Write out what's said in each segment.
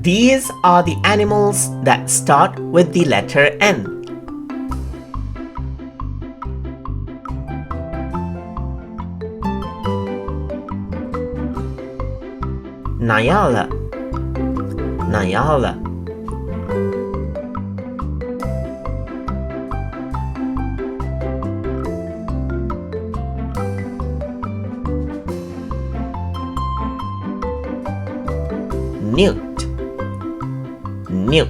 These are the animals that start with the letter N. Nyala, Nyala. Newt, Newt.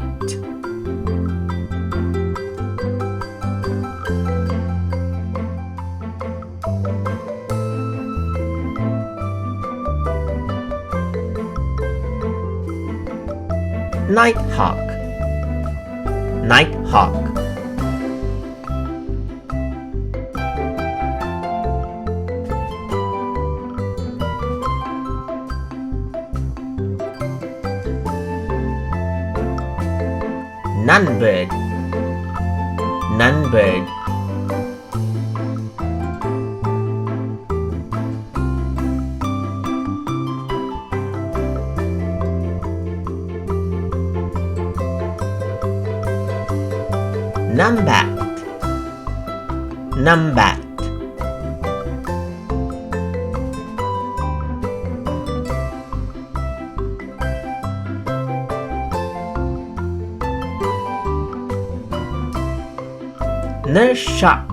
Nighthawk, Nighthawk. Nunbird, Nunbird. Numbat, Numbat. Nurse Shark,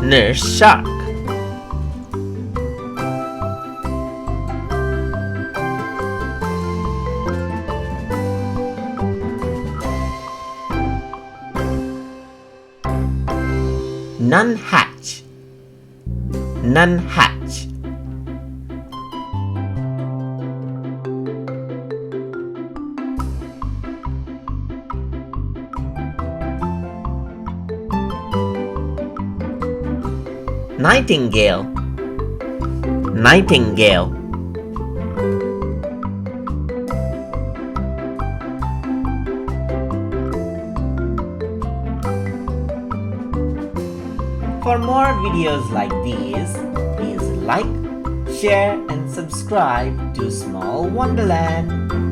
Nurse Shark. Nunhatch, Nunhatch. Nightingale, Nightingale. For more videos like these, please like, share and subscribe to Small Wonderland.